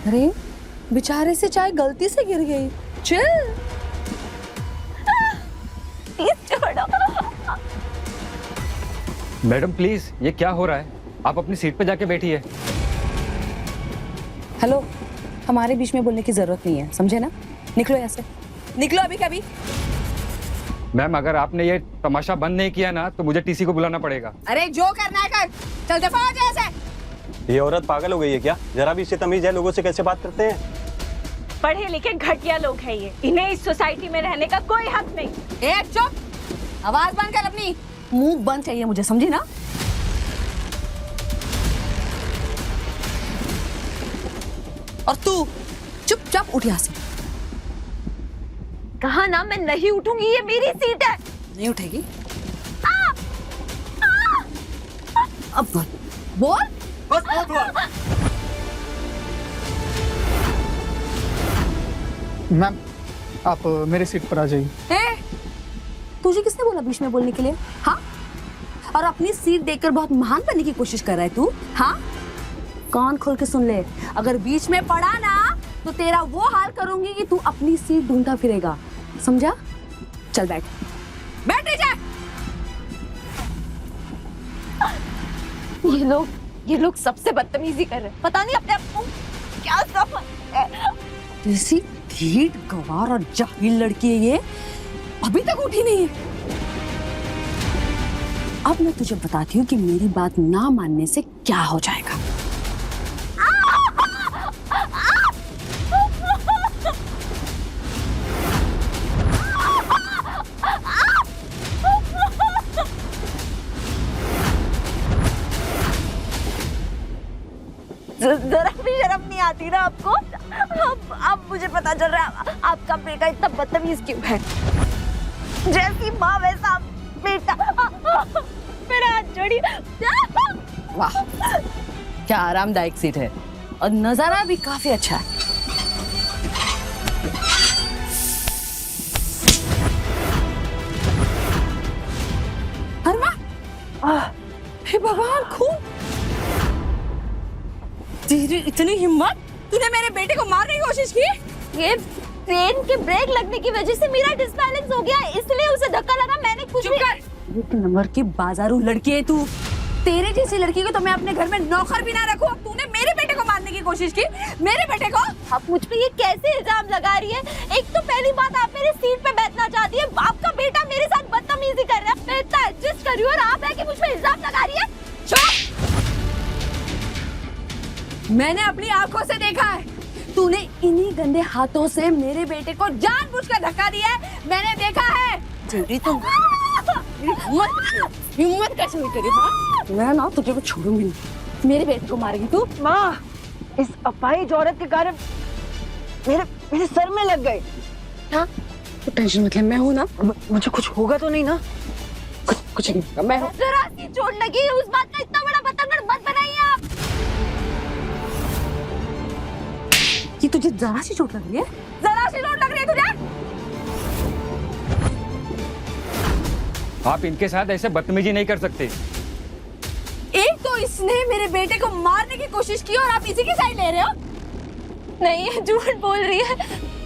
अरे बेचारे से चाय गलती से गिर गई। चिल। छोड़ो। मैडम प्लीज, ये क्या हो रहा है? आप अपनी सीट पे जाके बैठिए। हेलो, हमारे बीच में बोलने की जरूरत नहीं है, समझे ना? निकलो यहाँ से, निकलो अभी कभी। मैम अगर आपने ये तमाशा बंद नहीं किया ना तो मुझे टीसी को बुलाना पड़ेगा। अरे जो करना है कर, चल दफा हो जा ऐसे। ये औरत पागल हो गई है क्या? जरा भी इससे तमीज है? लोगों से कैसे बात करते हैं? पढ़े लिखे घटिया लोग हैं ये, इन्हें इस सोसाइटी में रहने का कोई हक नहीं। ए चुप, आवाज बंद कर अपनी, मुंह बंद चाहिए मुझे, समझी ना? और तू चुपचाप उठ यहाँ से। कहा ना मैं नहीं उठूंगी, ये मेरी सीट है। नहीं उठेगी? अब बोल बोल। बस बहुत हुआ। मैम आप मेरी सीट पर आ जाइए। ए, तुझे किसने बोला बीच में बोलने के लिए? हाँ, और अपनी सीट देखकर बहुत महान बनने की कोशिश कर रहा है तू? हाँ, कान खोल के सुन ले, अगर बीच में पड़ा ना तो तेरा वो हाल करूंगी कि तू अपनी सीट ढूंढता फिरेगा, समझा? चल बैठ, बैठ जा। ये लोग सबसे बदतमीजी कर रहे हैं, पता नहीं अपने आप को क्या समझ है। ऐसी ढीठ गवार और जाहिल लड़की है ये, अभी तक उठी नहीं है। अब मैं तुझे बताती हूँ कि मेरी बात ना मानने से क्या हो जाएगा। जरा भी शर्म नहीं आती ना आपको? अब मुझे पता चल रहा है आपका बेटा इतना बदतमीज क्यों है। जैसी माँ वैसा बेटा। मेरा हाथ जोड़िए। वाह, क्या आरामदायक सीट है और नजारा भी काफी अच्छा है। हे भगवान, खून! तेरी इतनी हिम्मत, तूने मेरे बेटे को मारने की कोशिश की? ये ट्रेन के ब्रेक लगने की वजह से मेरा डिसबैलेंस हो गया, इसलिए उसे धक्का लगा। मैंने कुछ भी। एक नंबर की बाजारू लड़की है तू। तेरे जैसी लड़की को तो मैं अपने घर में नौकर भी ना रखूं, तूने मेरे बेटे को मारने की कोशिश की। मेरे बेटे को आप मुझ पे ये कैसे इल्जाम लगा रही है? एक तो पहली बात, आप मेरी सीट पे बैठना चाहती है, आपका बेटा मेरे साथ बदतमीजी कर रहा है, मैं इतना एडजस्ट कर रही हूँ और आप है कि मुझ पे इल्जाम लगा रही है। चुप! मैंने अपनी आंखों से देखा है, तूने इन्हीं गंदे हाथों से मेरे बेटे को जानबूझकर धक्का दिया है। मैंने देखा है। तेरी तो हिम्मत कैसे हुई तेरी? हाँ, मैं ना तुझे को छोड़ूंगी नहीं। मेरे बेटे को मारेगी तू? माँ, इस अपाहिज औरत के कारण मेरे सर में लग गए। हाँ, तो टेंशन मत ले, मैं हूँ ना। मुझे कुछ होगा तो नहीं ना? कुछ नहीं होगा, मैं हूँ। जरा सी चोट लगी है, उस बात का इतना बड़ा बतंगड़ मत बनाइए आप। कि तुझे जरा सी चोट लग रही है? जरा सी चोट लग रही है तुझे? आप इनके साथ ऐसे बदतमीजी नहीं कर सकते। एक तो इसने मेरे बेटे को मारने की कोशिश की और आप इसी की साइड ले रहे हो? नहीं, ये झूठ बोल रही है।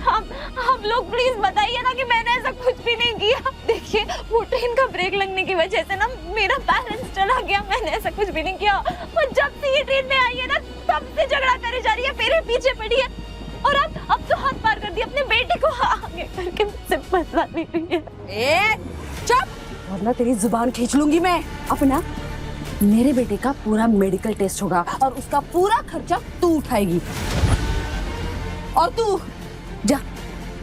हम लोग प्लीज बताइए ना कि मैंने ऐसा कुछ भी नहीं किया। देखिए, वो ट्रेन का ब्रेक लगने की वजह से ना मेरा बैलेंस चला गया, मैंने ऐसा कुछ भी नहीं किया। और जब से ये ट्रेन में आई है ना, तब से झगड़ा करे जा रही है, मेरे पीछे पड़ी है और अब तो हाथ पार कर दिया, अपने बेटे को आगे करके मुझसे बदला ले रही है। ए, चुप! वरना तेरी जुबान खींच लूंगी मैं। अपना मेरे बेटे का पूरा मेडिकल टेस्ट होगा और उसका पूरा खर्चा तू उठाएगी। और तू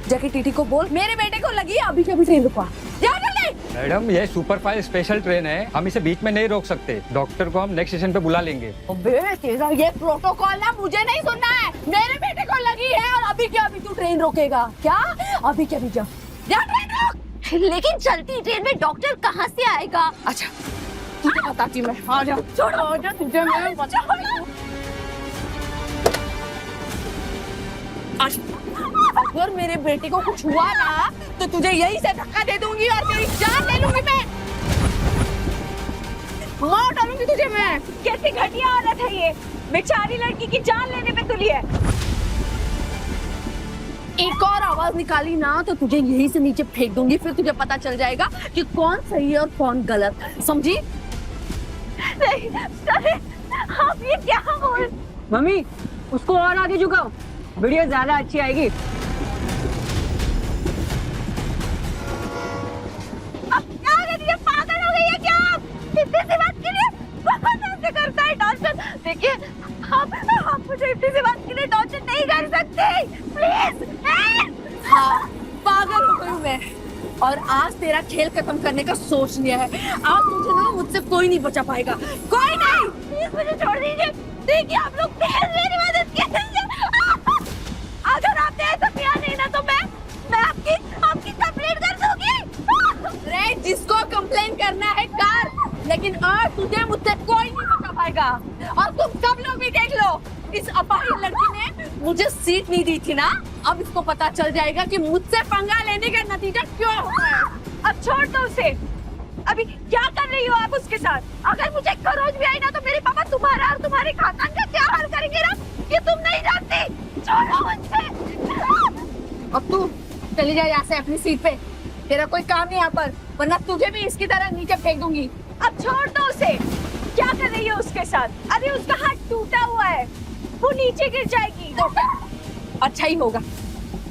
जाके टीटी को बोल मेरे बेटे को लगी अभी के अभी ट्रेन रुकवा। जा जल्दी। मैडम ये सुपरफास्ट स्पेशल ट्रेन है, हम इसे बीच में नहीं रोक सकते। डॉक्टर को हम नेक्स्ट स्टेशन पे बुला लेंगे। अबे तेरा ये प्रोटोकॉल ना मुझे नहीं सुनना है। मेरे बेटे को लगी है और अभी के अभी तू ट्रेन रोकेगा क्या? अभी के अभी जा ट्रेन रोक। लेकिन चलती ट्रेन में डॉक्टर कहाँ से आएगा? अच्छा तुझे बताती मैं। आ जा, छोड़ो, आ जा, तुझे मैं बताती हूँ। अगर मेरे बेटे को कुछ हुआ ना तो तुझे यहीं से धक्का दे दूंगी और तेरी जान ले लूंगी मैं। मार डालूंगी तुझे मैं। कैसी घटिया औरत है ये, बेचारी लड़की की जान लेने पे तुली है। एक और आवाज निकाली ना तो तुझे यहीं से नीचे फेंक दूंगी, फिर तुझे पता चल जाएगा कि कौन सही है और कौन गलत, समझी? नहीं अरे आप ये क्या बोल। मम्मी उसको और आगे झुकाओ, वीडियो ज्यादा अच्छी आएगी। अब क्या कर रही है, पागल हो गई है क्या आप? इतनी सी बात के लिए बहुत ऐसे करता है टॉर्चर। देखिए आप मुझे इतनी सी बात के लिए टॉर्चर नहीं कर सकते, प्लीज। हाँ, पागल हो गई हूँ मैं और आज तेरा खेल खत्म करने का सोच लिया है। आज तुझे ना मुझसे कोई नहीं बचा पाएगा, कोई नहीं। प्लीज मुझे छोड़ दीजिए। देखिए आप लोग प्लीज मेरी मदद कीजिए। अगर आपने ऐसा किया नहीं ना तो मैं आपकी कंप्लेंट कर दूंगी। अरे जिसको कंप्लेन करना है कर, लेकिन आज तुझे मुझसे कोई नहीं बचा पाएगा। और तुम सब लोग भी देख लो, इस अपाहिज लड़की ने मुझे सीट नहीं दी थी ना, अब इसको पता चल जाएगा कि मुझसे पंगा लेने का नतीजा क्यों होता है। अब छोड़ दो उसे। अभी क्या कर रही हो आप उसके साथ? अगर मुझे खरोच भी आई ना तो मेरे पापा तुम्हारा और तुम्हारे खानदान का क्या हाल करेंगे ना, ये तुम नहीं जानती। छोड़ो मुझे। अब तू चली जा यहाँ से अपनी सीट पे, तेरा कोई काम नहीं यहाँ पर, वरना तुझे भी इसकी तरह नीचे फेंक दूंगी। अब छोड़ दो उसे। क्या कर रही हो उसके साथ? अरे उसका हाथ टूटा हुआ है, वो नीचे गिर जाएगी। तो क्या? अच्छा ही होगा,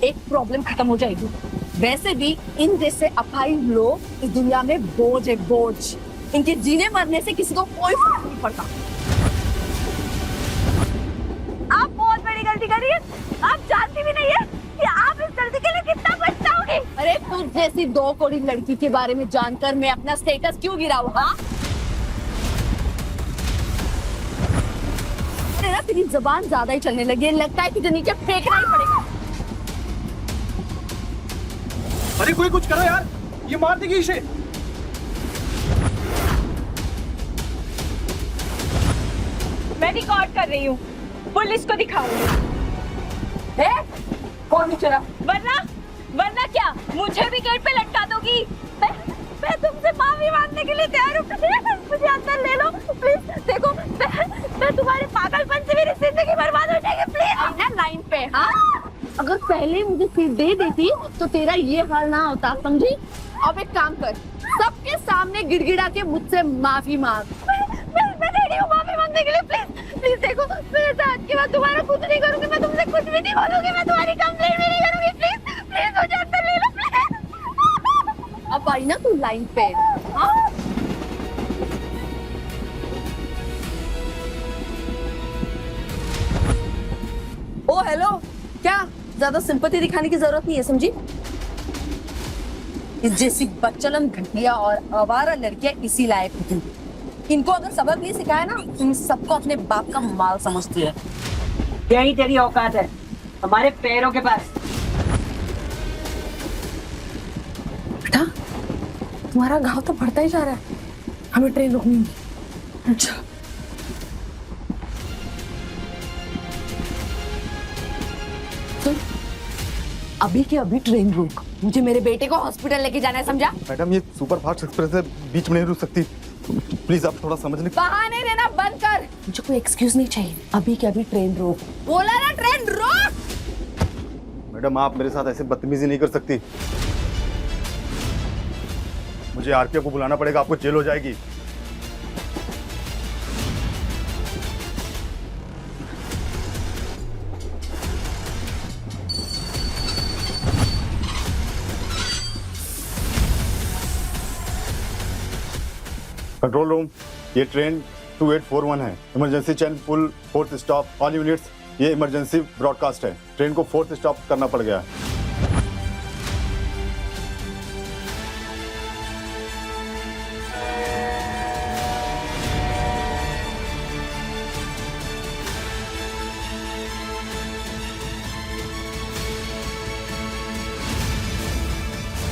एक प्रॉब्लम खत्म हो जाएगी। वैसे भी इन जैसे अपाहिज लोग इस दुनिया में बोझ है, बोझ। इनके जीने मरने से किसी को कोई फर्क नहीं पड़ता। आप बहुत बड़ी गलती कर रही है। आप जानती भी नहीं है कि आप इस गलती के लिए कितना पछताओगी। अरे तू जैसी 2 कौड़ी लड़की के बारे में जानकर मैं अपना स्टेटस क्यों गिराऊं? हाँ, अरे ना तेरी जुबान ज्यादा ही चलने लगी है, लगता है तुझे नीचे फेंकना ही पड़ेगा। अरे कोई कुछ करो यार, ये मार देगी इसे। मैं रिकॉर्ड कर रही हूँ, पुलिस को दिखाऊंगी। कौन बेचारा? वरना क्या मुझे भी गेट पे लटका दोगी? मैं तुमसे माफी मांगने के लिए तैयार हूँ। मुझे अंदर ले लो प्लीज। देखो मैं तुम्हारे पागलपन से मेरी जिंदगी बर्बाद हो जाएगी। प्लीज ना लाइन पे। हाँ, अगर पहले मुझे सीट दे देती तो तेरा ये हाल ना होता, समझी? अब एक काम कर, सबके सामने गिड़गिड़ा के मुझसे माफी मांग। मैं रेडी हूँ माफी मांगने के लिए। प्लीज देखो, मेरे साथ के बाद तुम्हारा कुछ नहीं करूंगी, मैं तुमसे कुछ भी नहीं बोलूंगी, मैं तुम्हारी कंप्लेंट भी नहीं करूंगी। प्लीज मुझे अंदर ले लो प्लीज। अब आई ना तू लाइन पे। हाँ, ओ हेलो, क्या ज्यादा सिंपैथी दिखाने की जरूरत नहीं है, समझी? इस जैसी बच्चलन घटिया और आवारा लड़कियां इसी लायक होती। इनको अगर सबक नहीं सिखाया ना, इन सबको अपने बाप का माल समझती है। यही तेरी औकात है, हमारे पैरों के पास। बेटा, तुम्हारा घाव तो बढ़ता ही जा रहा है, हमें ट्रेन रुकनी है। अच्छा, सुन, अभी के अभी ट्रेन रुक, मुझे मेरे बेटे को हॉस्पिटल लेके जाना है, समझा? मैडम ये सुपर फास्ट एक्सप्रेस है, बीच में नहीं रुक सकती, प्लीज आप थोड़ा समझने। बहाने देना बंद कर, मुझे कोई एक्सक्यूज नहीं चाहिए। अभी के अभी ट्रेन रोक, बोला ना ट्रेन रोक। मैडम आप मेरे साथ ऐसे बदतमीजी नहीं कर सकती, मुझे आरपीएफ को बुलाना पड़ेगा, आपको जेल हो जाएगी। कंट्रोल रूम, ये ट्रेन 2841 है, emergency channel full 4th stop, all units, ये इमरजेंसी ब्रॉडकास्ट है, ट्रेन को 4th स्टॉप करना पड़ गया है।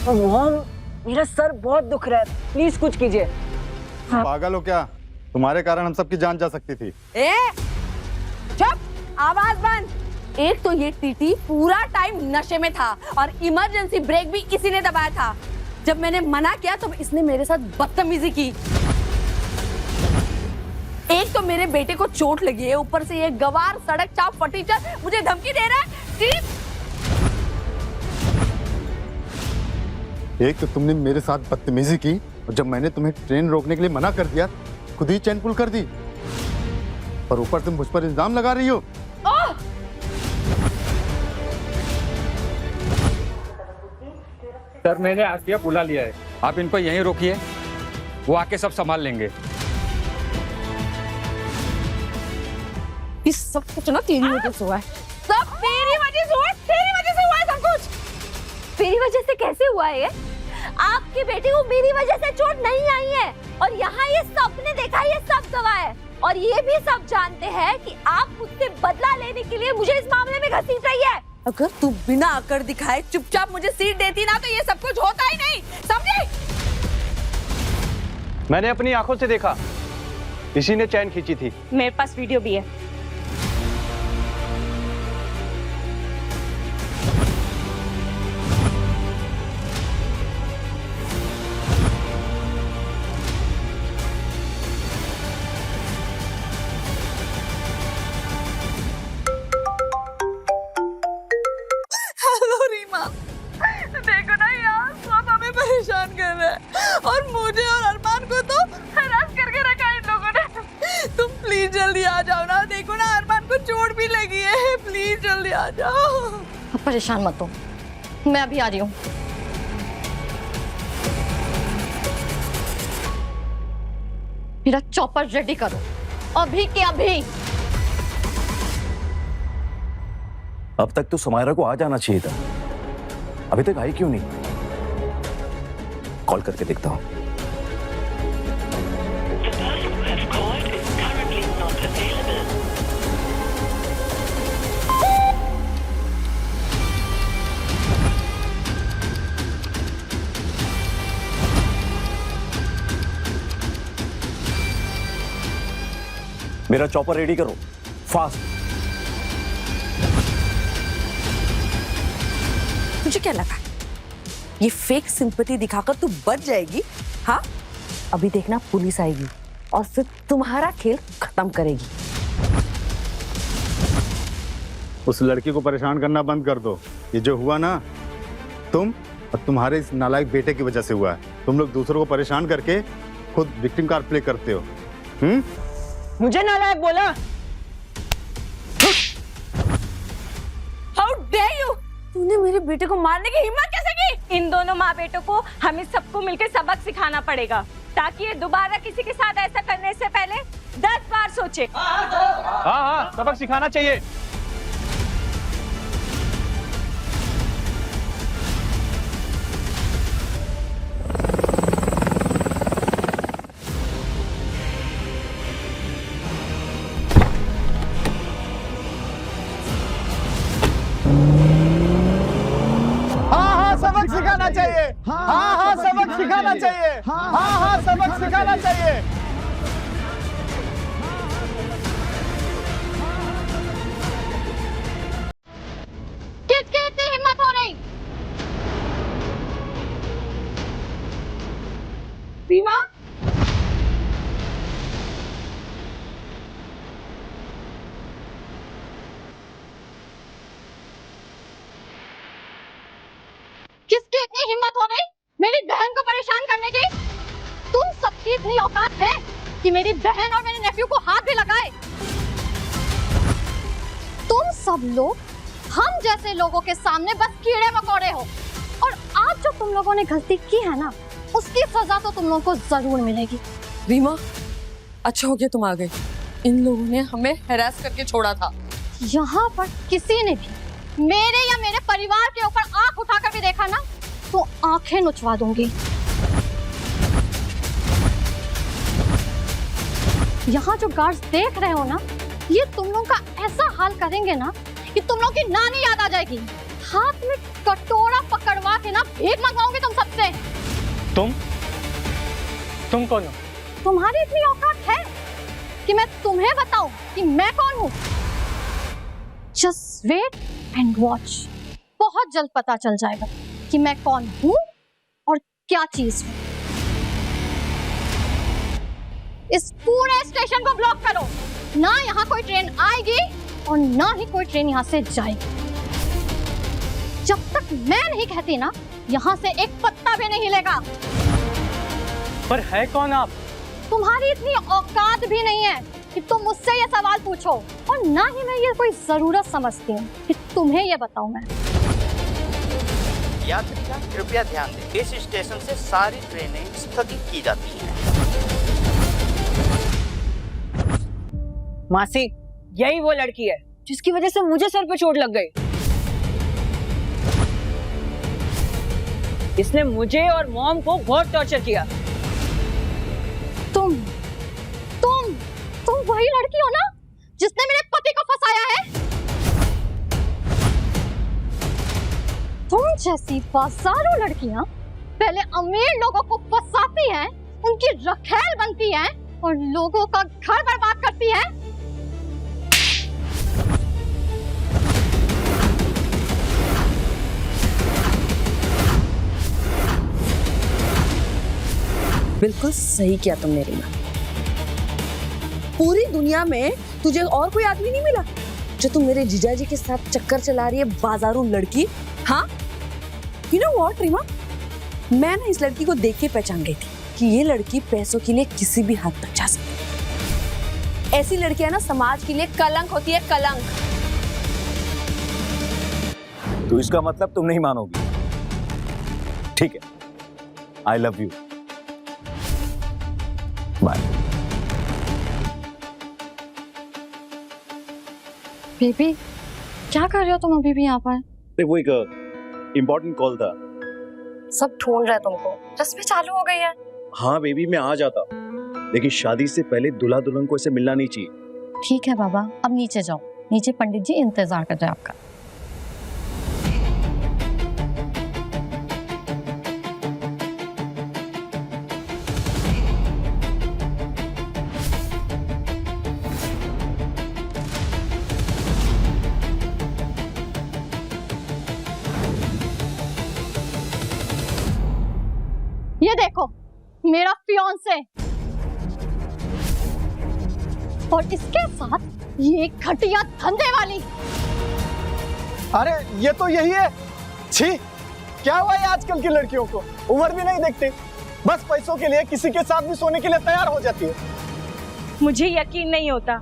मोहन, मेरा सर बहुत दुख रहा है, प्लीज कुछ कीजिए। पागल हो क्या? तुम्हारे कारण हम सबकी जान जा सकती थी। ए, चुप, आवाज बंद। एक तो ये टीटी पूरा टाइम नशे में था और इमरजेंसी ब्रेक भी इसी ने दबाया था। जब मैंने मना किया तो इसने मेरे साथ बदतमीजी की। एक तो मेरे बेटे को चोट लगी है, ऊपर से ये गवार सड़क चाप फटीचर मुझे धमकी दे रहा है। एक तो तुमने मेरे साथ बदतमीजी की और जब मैंने तुम्हें ट्रेन रोकने के लिए मना कर दिया खुद ही चैन पुल कर दी और ऊपर तुम मुझ पर इल्जाम लगा रही हो। सर मैंने आसिया बुला लिया है, आप इनको यहीं रोकिए, वो आके सब संभाल लेंगे। इस सब कुछ ना तेरी वजह से हुआ है, सब तेरी वजह से हुआ है, तेरी वजह से हुआ है सब कुछ। मेरी वजह से कैसे हुआ है ये? आपकी बेटी को मेरी वजह से चोट नहीं आई है और यहाँ ये सबने देखा, ये सब गवाह है और ये भी सब जानते हैं कि आप मुझसे बदला लेने के लिए मुझे इस मामले में घसीट रही है। अगर तू बिना आकर दिखाए चुपचाप मुझे सीट देती ना तो ये सब कुछ होता ही नहीं, समझी? मैंने अपनी आंखों से देखा, इसी ने चैन खींची थी। मेरे पास वीडियो भी है। हेलो रीमा, देखो ना यार सब हमें परेशान कर रहे हैं और मुझे और अरमान को तो हरास करके रखा है इन लोगों ने। तुम प्लीज जल्दी आ जाओ ना, देखो ना अरमान को चोट भी लगी है, प्लीज जल्दी आ जाओ। अब परेशान मत हो, मैं अभी आ रही हूँ। मेरा चॉपर रेडी करो, अभी के अभी। अब तक तो समायरा को आ जाना चाहिए था, अभी तक आई क्यों नहीं? कॉल करके देखता हूं। मेरा चॉपर रेडी करो, फास्ट। तुझे क्या लगा ये फेक सिंपैथी दिखाकर तू बच जाएगी? हाँ, अभी देखना पुलिस आएगी और फिर तुम्हारा खेल खत्म करेगी। उस लड़की को परेशान करना बंद कर दो। ये जो हुआ ना तुम और तुम्हारे इस नालायक बेटे की वजह से हुआ है। तुम लोग दूसरों को परेशान करके खुद विक्टिम कार्ड प्ले करते हो। मुझे नालायक बोला? How dare you! तूने मेरे बेटे को मारने की हिम्मत कैसे की? इन दोनों माँ बेटों को हमें सबको मिलकर सबक सिखाना पड़ेगा ताकि ये दोबारा किसी के साथ ऐसा करने से पहले 10 बार सोचे। हाँ, सबक सिखाना चाहिए। सबक सिखाना चाहिए। हाँ, सबक सिखाना चाहिए। हाँ, सबक सिखाना चाहिए। किसकी इतनी हिम्मत हो रही? रीमा, किसकी इतनी हिम्मत हो गई मेरी बहन को परेशान करने की? तुम सबकी इतनी औकात है कि मेरी बहन और मेरे नेफ्यू को हाथ भी लगाए? तुम सब लोग हम जैसे लोगों के सामने बस कीड़े मकोड़े हो और आज जो तुम लोगों ने गलती की है ना, उसकी सजा तो तुम लोगों को जरूर मिलेगी। रीमा, अच्छा हो गया तुम आ गए। इन लोगों ने हमें हैरास करके छोड़ा था। यहाँ पर किसी ने भी मेरे या मेरे परिवार के ऊपर आंख उठाकर भी देखा ना तो आंखें नुचवा दूंगी। यहाँ जो गार्ड्स देख रहे हो ना, ये तुम लोगों का ऐसा हाल करेंगे ना कि तुम लोग की नानी याद आ जाएगी। हाथ में कटोरा पकड़वा के ना भीख मंगवाओगे तुम सबसे। तुम कौन हो? तुम्हारी इतनी औकात है कि मैं तुम्हें बताऊं कि मैं कौन हूं? Just wait and watch. बहुत जल्द पता चल जाएगा कि मैं कौन हूं और क्या चीज हूं। इस पूरे स्टेशन को ब्लॉक करो, ना यहाँ कोई ट्रेन आएगी और ना ही कोई ट्रेन यहाँ से जाएगी। जब तक मैं नहीं कहती ना, यहाँ से एक पत्ता भी नहीं हिलेगा। पर है कौन आप? तुम्हारी इतनी औकात भी नहीं है कि तुम मुझसे ये सवाल पूछो, और ना ही मैं ये कोई जरूरत समझती हूँ कि तुम्हें ये बताऊं मैं। यात्रियां कृपया ध्यान दें, इस स्टेशन से सारी ट्रेनें स्थगित की जाती हैं। मासी, यही वो लड़की है जिसकी वजह से मुझे सर पे चोट लग गई। इसने मुझे और मॉम को बहुत टॉर्चर किया। तुम वही लड़की हो ना जिसने मेरे पति को फंसाया है? तुम जैसी बाजारू लड़कियां पहले अमीर लोगों को फंसाती हैं, उनकी रखैल बनती हैं और लोगों का घर बर्बाद करती हैं। बिल्कुल सही किया तुमने रीमा। पूरी दुनिया में तुझे और कोई आदमी नहीं मिला जो तुम मेरे जीजाजी के साथ चक्कर चला रही है, बाजारू लड़की। हाँ, यू नो व्हाट रीमा, मैं ना इस लड़की को देख के पहचान गई थी कि ये लड़की पैसों के लिए किसी भी हद तक जा सकती है। ऐसी लड़कियां ना समाज के लिए कलंक होती है, कलंक। तो इसका मतलब तुम नहीं मानोगी? ठीक है, I love you, bye. Baby, क्या कर रहे हो तुम अभी भी यहाँ पर? वो एक इम्पोर्टेंट कॉल था। सब ढूंढ रहे हैं तुमको, तस्वीर चालू हो गई है। हाँ बेबी, मैं आ जाता, लेकिन शादी से पहले दूल्हा दुल्हन को ऐसे मिलना नहीं चाहिए। ठीक है बाबा, अब नीचे जाओ, नीचे पंडित जी इंतजार कर रहे हैं आपका। ये देखो, मेरा फियांसे और इसके साथ ये घटिया धंधे वाली। अरे ये तो यही है। छी, क्या हुआ है आजकल की लड़कियों को? उम्र भी नहीं देखते, बस पैसों के लिए किसी के साथ भी सोने के लिए तैयार हो जाती है। मुझे यकीन नहीं होता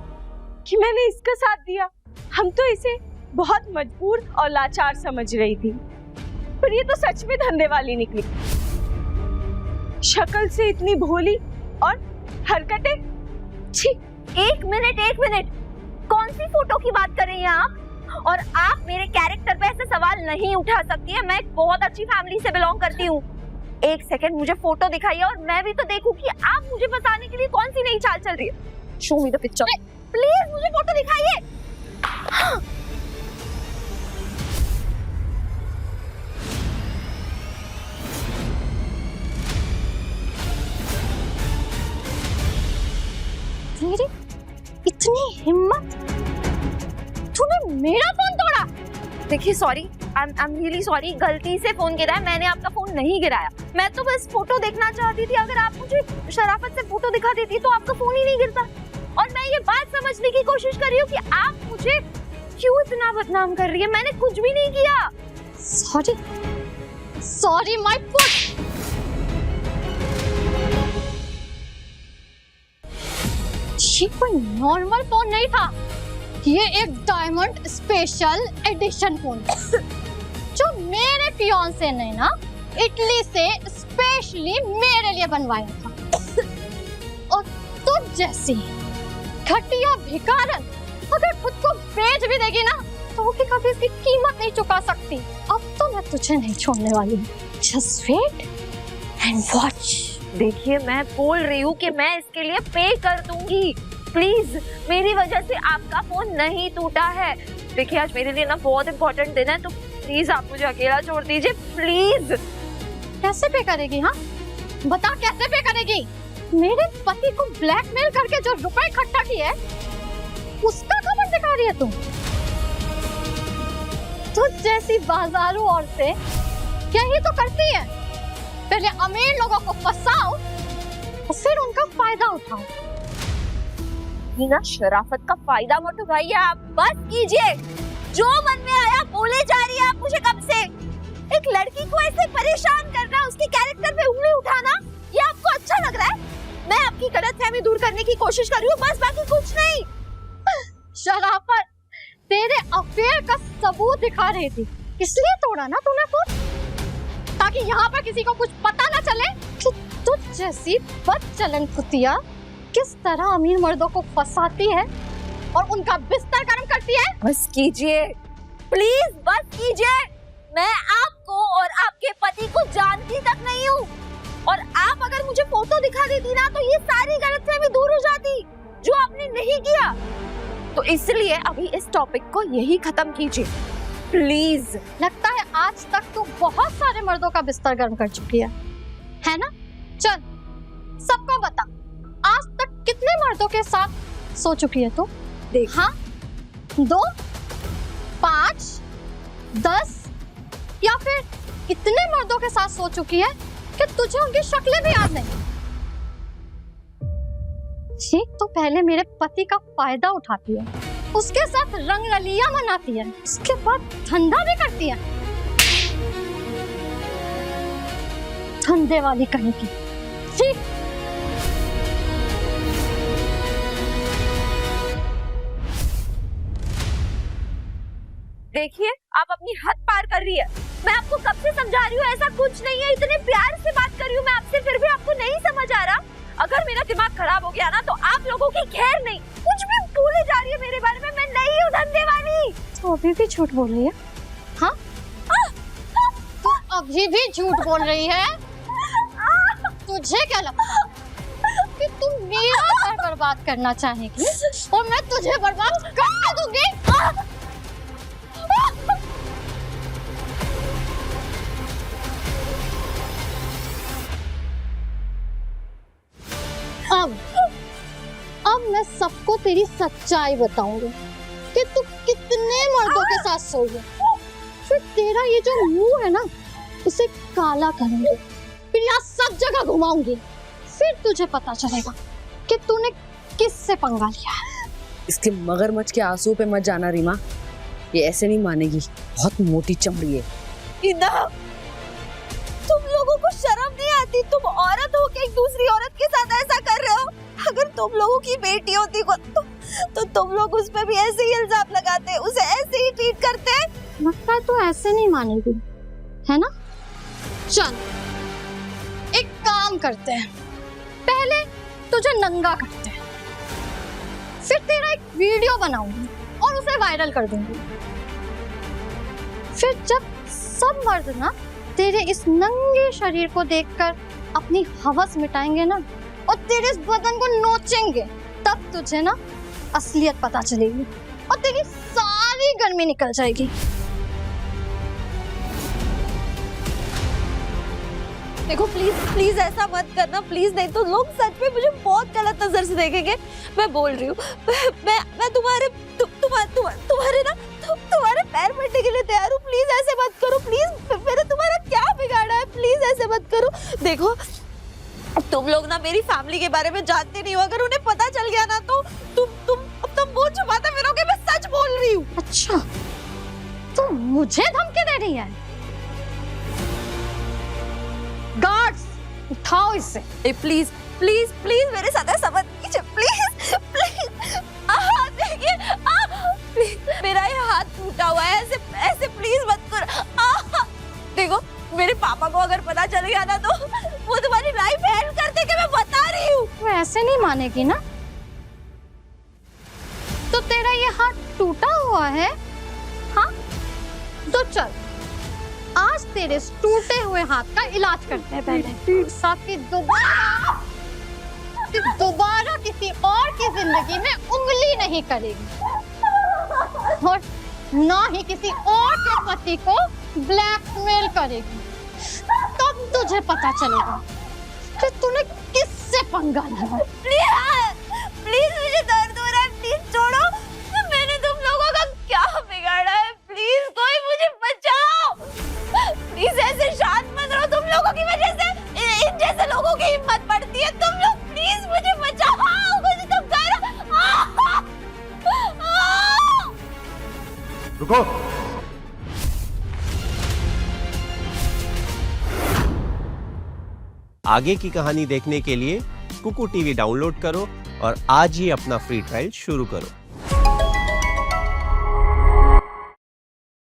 कि मैंने इसका साथ दिया। हम तो इसे बहुत मजबूर और लाचार समझ रही थी, पर ये तो सच में धंधे वाली निकली। शक्ल से इतनी भोली और हरकतें, छी। एक मिनट, कौन सी फोटो की बात कर रही हैं आप? और आप मेरे कैरेक्टर पे ऐसे सवाल नहीं उठा सकती है। मैं एक बहुत अच्छी फैमिली से बिलोंग करती हूँ। एक सेकंड मुझे फोटो दिखाइए और मैं भी तो देखूं कि आप मुझे फंसाने के लिए कौन सी नई चाल चल रही है। Show me the picture please, मुझे फोटो दिखाइए। तेरी इतनी हिम्मत, तूने मेरा फोन तोड़ा? देखिए sorry, I am really sorry, गलती से फोन गिरा है। मैंने आपका फोन नहीं गिराया, मैं तो बस फोटो देखना चाहती थी। अगर आप मुझे शराफत से फोटो दिखा देती तो आपका फोन ही नहीं गिरता। और मैं ये बात समझने की कोशिश कर रही हूँ कि आप मुझे क्यों इतना बदनाम कर रही है। मैंने कुछ भी नहीं किया। Sorry my foot. ये कोई नॉर्मल फोन नहीं था, ये एक डायमंड स्पेशल एडिशन फोन जो मेरे फियांसे ने ना इटली से स्पेशली मेरे लिए बनवाया था। और तुझ जैसी घटिया भिखारन अगर खुद को बेच भी देगी ना तो वो कभी इसकी कीमत नहीं चुका सकती। अब तो मैं तुझे नहीं छोड़ने वाली हूँ। Just wait and watch. देखिए, मैं बोल रही हूँ कि मैं इसके लिए पे कर दूंगी। प्लीज, मेरी वजह से आपका फोन नहीं टूटा है। देखिए, आज मेरे लिए ना बहुत इंपॉर्टेंट दिन है, तो प्लीज आप मुझे अकेला छोड़ दीजिए, प्लीज। कैसे पे करेगी? हाँ बता, कैसे पे करेगी? मेरे पति को ब्लैकमेल करके जो रुपए इकट्ठा किए उसका खबर दिखा रही है तुम? तुझ जैसी बाजारू औरतें यही तो करती है, पहले अमीर लोगों को फंसाओ और फिर उनका फायदा उठाओ। ना शराफत का फायदा मत उठाइए, आप बस कीजिए। जो मन में आया बोले जा रही है आप मुझे कब से। एक लड़की को ऐसे परेशान करना, उसके कैरेक्टर पे उंगली उठाना, ये आपको अच्छा लग रहा है? मैं आपकी गलतफहमी दूर करने की कोशिश कर रही हूँ, बस, बाकी कुछ नहीं। शराफत, तेरे अफेयर का सबूत दिखा रही थी, इसलिए तोड़ा ना तूने फोन, ताकि यहाँ पर किसी को कुछ पता ना चले कि तुझ जैसी बदचलन कुतिया किस तरह अमीर मर्दों को फंसाती है और उनका बिस्तर गर्म करती है। बस कीजिए, प्लीज बस कीजिए। मैं आपको और आपके पति को जानती तक नहीं हूँ, और आप अगर मुझे फोटो दिखा देती ना तो ये सारी गलतफहमी दूर हो जाती, जो आपने नहीं किया। तो इसलिए अभी इस टॉपिक को यही खत्म कीजिए, प्लीज। लगता है आज तक तू बहुत सारे मर्दों का बिस्तर गर्म कर चुकी है ना? चल सबको बता, आज तक कितने मर्दों के साथ सो चुकी है तू? देख, हाँ, 2, 5, 10 या फिर इतने मर्दों के साथ सो चुकी है कि तुझे उनकी शक्लें भी याद नहीं। ये तो पहले मेरे पति का फायदा उठाती है, उसके साथ रंगरलियां मनाती है, उसके बाद धंधा भी करती है। धंधे वाली कहीं की। ठीक, देखिए आप अपनी हद पार कर रही है। मैं आपको कब से समझा रही हूँ ऐसा कुछ नहीं है, इतने प्यार से बात कर रही हूँ मैं आपसे, फिर भी आपको नहीं समझ आ रहा। अगर मेरा दिमाग खराब हो गया ना तो आप लोगों की खैर नहीं। कुछ भी भूले जा रही है मेरे बारे में, मैं नहीं हूँ धंधे वाली। तो अभी भी झूठ बोल रही है? हाँ, तो अभी भी झूठ बोल रही है? तुझे क्या लगता कि तुम मेरा घर बर्बाद करना चाहेगी और मैं तुझे बर्बाद कर दूंगी? अब मैं सबको तेरी सच्चाई बताऊंगी कि तू कितने मर्दों के साथ सोई है। फिर तेरा ये जो मुंह है ना, उसे काला करूंगी, फिर यहाँ सब जगह घुमाऊंगी, फिर तुझे पता चलेगा कि तूने किससे पंगा लिया है। इसके मगरमच्छ के आंसू पे मत जाना रीमा, ये ऐसे नहीं मानेगी, बहुत मोटी चमड़ी है। इनफ, तुम लोगों को शर्म नहीं आती? तुम औरत हो के एक दूसरी औरत के साथ ऐसा कर रहे हो। अगर तुम लोगों की बेटी होती तो तुम लोग उस पे भी ऐसे ही इल्जाम लगाते, उसे ऐसे ही ट्रीट करते। लगता है तू ऐसे नहीं मानेगी, है ना? चल एक काम करते हैं, पहले तुझे नंगा करते हैं, फिर तेरा एक वीडियो बनाऊंगी और उसे वायरल कर दूंगी। फिर जब सब मर्द ना तेरे इस नंगे शरीर को देखकर अपनी हवस मिटाएंगे ना और तेरे इस बदन को नोचेंगे, तब तुझे ना असलियत पता चलेगी और तेरी सारी गर्मी निकल जाएगी। देखो प्लीज प्लीज ऐसा मत करना, प्लीज, नहीं तो लोग सच में मुझे बहुत गलत नजर से देखेंगे। मैं बोल रही हूँ, मैं तुम्हारे पैर पड़ने के लिए तैयार हूँ। प्लीज ऐसे मत करो, प्लीज। मैंने तुम्हारा क्या बिगाड़ा है? प्लीज ऐसे मत करो। देखो तुम लोग ना मेरी फैमिली के बारे में जानते नहीं हो, अगर उन्हें पता चल गया ना तो तुम मुंह छुपाते फिरोगे। मैं सच बोल रही हूँ। अच्छा, तुम मुझे धमकी दे रही है? गार्ड्स, उठाओ इसे। प्लीज प्लीज प्लीज मेरे साथ ऐसा मत कीजिए, प्लीज प्लीज। देखिए प्लीज, मेरा ये हाथ टूटा हुआ है, ऐसे प्लीज मत करो। देखो मेरे पापा को अगर पता चल गया ना तो वो तुम्हारी लाइफ एंड कर देंगे, मैं बता रही हूँ। वो ऐसे नहीं मानेगी ना? तो तेरा ये हाथ टूटा हुआ है, हाँ? तो चल आज तेरे इस टूटे हुए हाथ का इलाज करते हैं पहले, ताकि दोबारा किसी और की जिंदगी में उंगली नहीं करेगी और ना ही किसी और के पति को ब्लैकमेल करेगी। तब तुझे पता चलेगा कि तूने किससे पंगा लिया। प्लीज मुझे दर्द हो रहा है, प्लीज छोड़ो। मैंने तुम लोगों का क्या बिगाड़ा है? प्लीज कोई मुझे बचाओ। प्लीज ऐसे शांत मत रहो, तुम लोगों की वजह से इन जैसे लोगों की हिम्मत बढ़ती है। तुम लोग प्लीज मुझे बचाओ, मुझे तुम करो। रुको। आगे की कहानी देखने के लिए कुकू टीवी डाउनलोड करो और आज ही अपना फ्री ट्रायल शुरू करो।